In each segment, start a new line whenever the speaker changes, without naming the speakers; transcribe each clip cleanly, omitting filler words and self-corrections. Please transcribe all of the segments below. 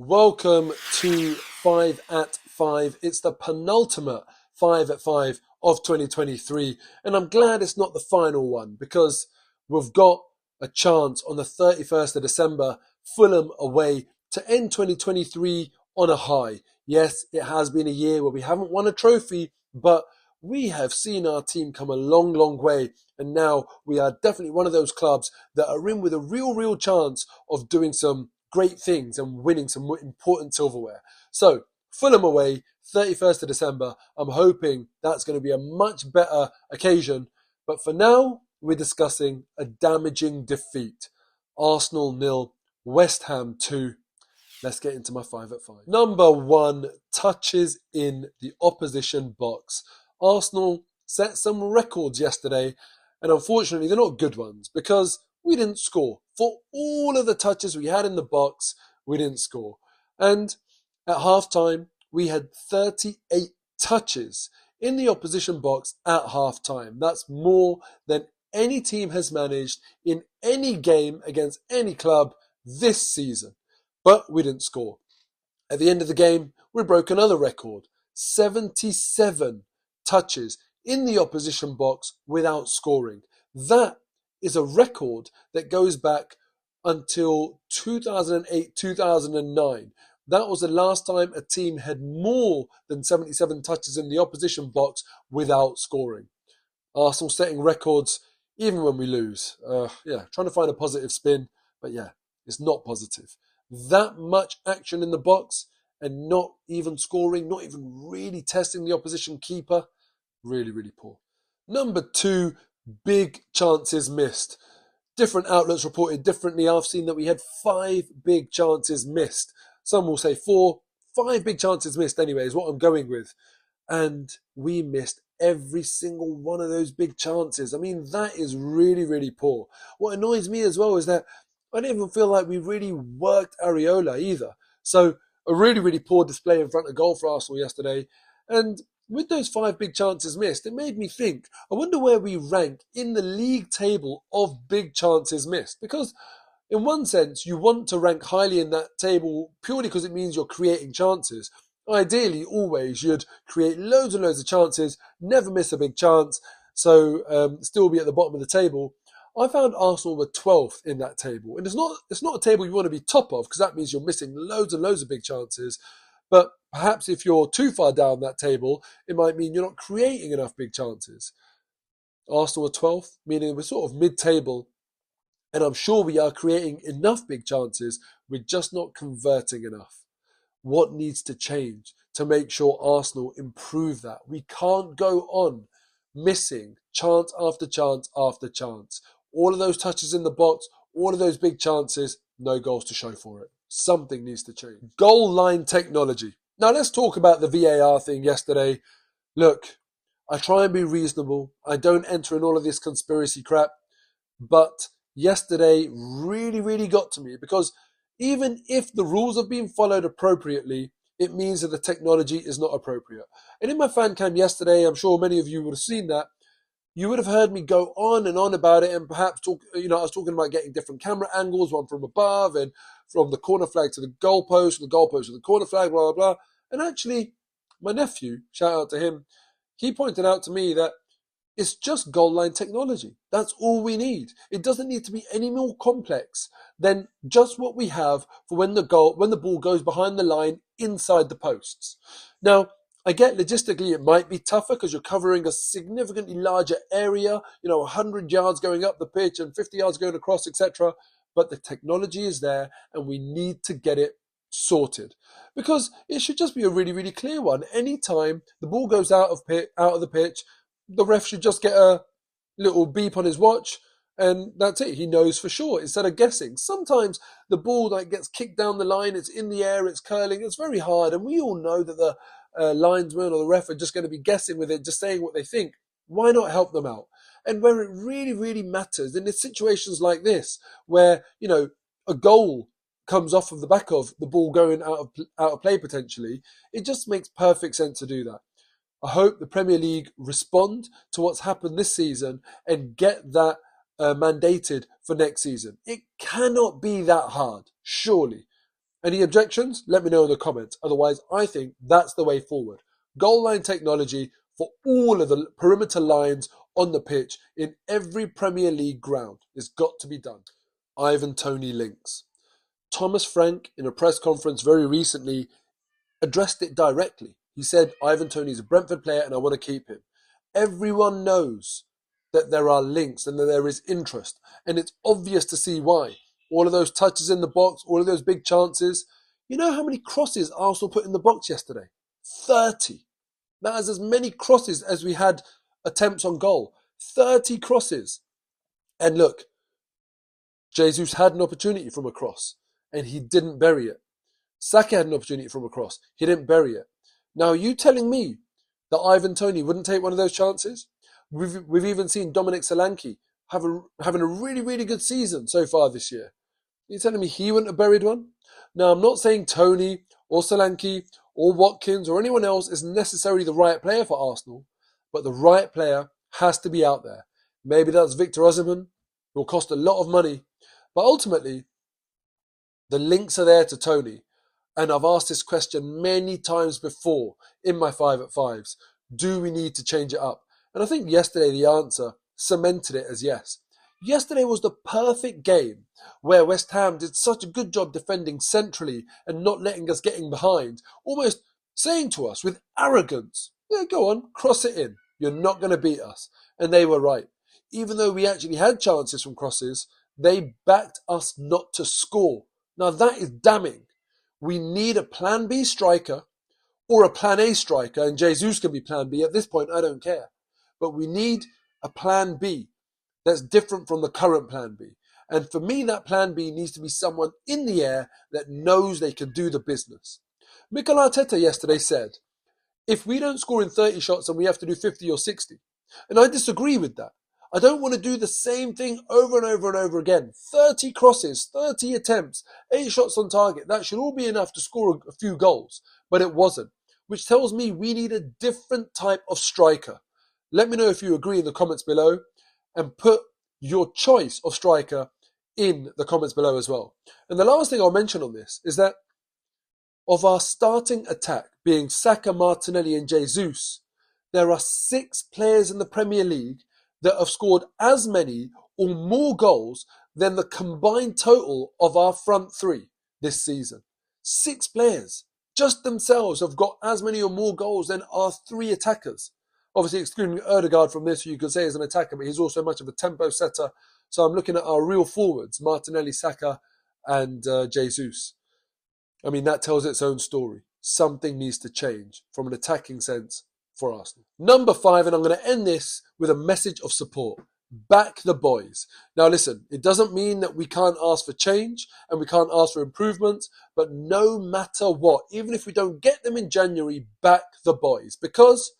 Welcome to 5 at 5. It's the penultimate 5 at 5 of 2023, and I'm glad it's not the final one because we've got a chance on the 31st of December, Fulham away, to end 2023 on a high. Yes, it has been a year where we haven't won a trophy, but we have seen our team come a long, long way, and now we are definitely one of those clubs that are in with a real chance of doing some great things and winning some important silverware. So, Fulham away, 31st of December. I'm hoping that's going to be a much better occasion. But for now, we're discussing a damaging defeat. Arsenal 0, West Ham 2. Let's get into my 5 at 5. Number 1, touches in the opposition box. Arsenal set some records yesterday, and unfortunately they're not good ones because we didn't score. For all of the touches we had in the box, we didn't score. And at halftime, we had 38 touches in the opposition box at halftime. That's more than any team has managed in any game against any club this season. But we didn't score. At the end of the game, we broke another record. 77 touches in the opposition box without scoring. That is a record that goes back until 2008-2009. That was the last time a team had more than 77 touches in the opposition box without scoring. Arsenal setting records even when we lose. Trying to find a positive spin, but it's not positive. That much action in the box and not even scoring, not even really testing the opposition keeper, really poor. Number 2, big chances missed. Different outlets reported differently. I've seen that we had 5 big chances missed. Some will say 4, 5 big chances missed anyway is what I'm going with. And we missed every single one of those big chances. I mean, that is really poor. What annoys me as well is that I don't even feel like we really worked Areola either. So a really poor display in front of goal for Arsenal yesterday. And with those 5 big chances missed, it made me think, I wonder where we rank in the league table of big chances missed. Because in one sense, you want to rank highly in that table purely because it means you're creating chances. Ideally, always, you'd create loads and loads of chances, never miss a big chance, so still be at the bottom of the table. I found Arsenal were 12th in that table. And it's not a table you want to be top of because that means you're missing loads and loads of big chances. But perhaps if you're too far down that table, it might mean you're not creating enough big chances. Arsenal were 12th, meaning we're sort of mid-table. And I'm sure we are creating enough big chances, we're just not converting enough. What needs to change to make sure Arsenal improve that? We can't go on missing chance after chance after chance. All of those touches in the box, all of those big chances, no goals to show for it. Something needs to change. Goal line technology. Now let's talk about the VAR thing yesterday. Look, I try and be reasonable. I don't enter in all of this conspiracy crap. But yesterday really got to me because even if the rules have been followed appropriately, it means that the technology is not appropriate. And in my fan cam yesterday, I'm sure many of you would have seen that, you would have heard me go on and on about it and perhaps talk, I was talking about getting different camera angles, one from above and from the corner flag to the goalpost, from the goalpost to the corner flag, blah, blah, blah. And actually, my nephew, shout out to him, he pointed out to me that it's just goal line technology. That's all we need. It doesn't need to be any more complex than just what we have for when the ball goes behind the line inside the posts. Now, I get logistically it might be tougher because you're covering a significantly larger area, 100 yards going up the pitch and 50 yards going across, etc. But the technology is there and we need to get it sorted because it should just be a really clear one. Anytime the ball goes out of the pitch, the ref should just get a little beep on his watch and that's it. He knows for sure instead of guessing. Sometimes the ball gets kicked down the line, it's in the air, it's curling, it's very hard. And we all know that the linesman or the ref are just going to be guessing with it, just saying what they think. Why not help them out? And where it really matters, in situations like this, where, a goal comes off of the back of the ball going out of play potentially, it just makes perfect sense to do that. I hope the Premier League respond to what's happened this season and get that mandated for next season. It cannot be that hard, surely. Any objections? Let me know in the comments. Otherwise, I think that's the way forward. Goal line technology for all of the perimeter lines on the pitch in every Premier League ground has got to be done. Toney Links. Thomas Frank, in a press conference very recently, addressed it directly. He said, Toney is a Brentford player and I want to keep him. Everyone knows that there are links and that there is interest. And it's obvious to see why. All of those touches in the box, all of those big chances. You know how many crosses Arsenal put in the box yesterday? 30. That is as many crosses as we had attempts on goal. 30 crosses. And look, Jesus had an opportunity from a cross and he didn't bury it. Saka had an opportunity from a cross. He didn't bury it. Now, are you telling me that Toney wouldn't take one of those chances? We've even seen Dominic Solanke having a really, really good season so far this year. Are you telling me he wouldn't have buried one? Now, I'm not saying Toney or Solanke or Watkins or anyone else is necessarily the right player for Arsenal, but the right player has to be out there. Maybe that's Victor Osimhen, who will cost a lot of money, but ultimately, the links are there to Toney. And I've asked this question many times before in my 5 at 5s. Do we need to change it up? And I think yesterday the answer cemented it as yes. Yesterday was the perfect game where West Ham did such a good job defending centrally and not letting us getting behind, almost saying to us with arrogance, yeah, go on, cross it in. You're not going to beat us. And they were right. Even though we actually had chances from crosses, they backed us not to score. Now that is damning. We need a plan B striker or a plan A striker, and Jesus can be plan B. At this point, I don't care. But we need a plan B that's different from the current plan B. And for me, that plan B needs to be someone in the air that knows they can do the business. Mikel Arteta yesterday said, if we don't score in 30 shots and we have to do 50 or 60. And I disagree with that. I don't want to do the same thing over and over and over again. 30 crosses, 30 attempts, 8 shots on target. That should all be enough to score a few goals. But it wasn't. Which tells me we need a different type of striker. Let me know if you agree in the comments below. And put your choice of striker in the comments below as well. And the last thing I'll mention on this is that of our starting attack being Saka, Martinelli and Jesus, there are 6 players in the Premier League that have scored as many or more goals than the combined total of our front 3 this season. 6 players just themselves have got as many or more goals than our 3 attackers. Obviously excluding Ødegaard from this, who you could say is an attacker, but he's also much of a tempo setter. So I'm looking at our real forwards, Martinelli, Saka and Jesus. I mean, that tells its own story. Something needs to change from an attacking sense for Arsenal. Number 5, and I'm going to end this with a message of support. Back the boys. Now listen, it doesn't mean that we can't ask for change and we can't ask for improvements, but no matter what, even if we don't get them in January, back the boys, because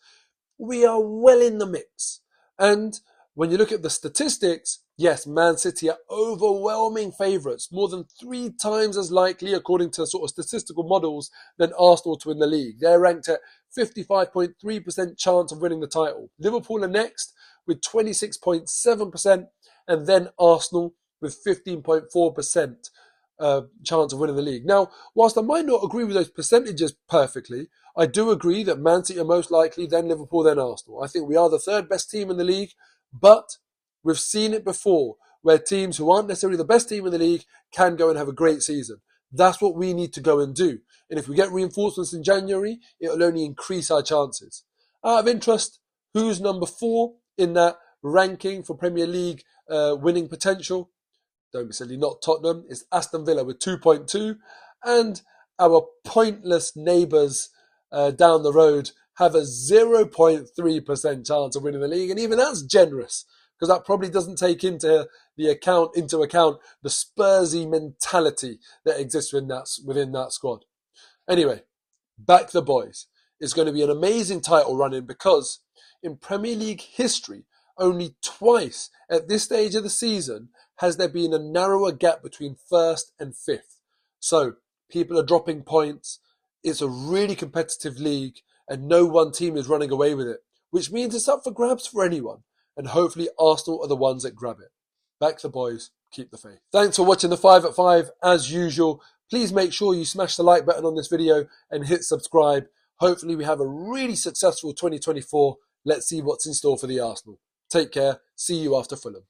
we are well in the mix. And when you look at the statistics, yes, Man City are overwhelming favourites, more than 3 times as likely, according to sort of statistical models, than Arsenal to win the league. They're ranked at 55.3% chance of winning the title. Liverpool are next with 26.7%, and then Arsenal with 15.4% chance of winning the league. Now, whilst I might not agree with those percentages perfectly, I do agree that Man City are most likely, then Liverpool, then Arsenal. I think we are the 3rd best team in the league, but we've seen it before where teams who aren't necessarily the best team in the league can go and have a great season. That's what we need to go and do. And if we get reinforcements in January, it'll only increase our chances. Out of interest, who's number 4 in that ranking for Premier League winning potential? Don't be silly, not Tottenham. It's Aston Villa with 2.2. And our pointless neighbours down the road have a 0.3% chance of winning the league. And even that's generous, because that probably doesn't take into account the Spursy mentality that exists within that squad. Anyway, back the boys. It's going to be an amazing title run-in, because in Premier League history, only twice at this stage of the season has there been a narrower gap between 1st and 5th. So people are dropping points. It's a really competitive league and no one team is running away with it, which means it's up for grabs for anyone. And hopefully Arsenal are the ones that grab it. Back the boys, keep the faith. Thanks for watching the 5 at 5. As usual, Please make sure you smash the like button on this video and hit subscribe. Hopefully we have a really successful 2024. Let's see what's in store for the Arsenal. Take care. See you after Fulham.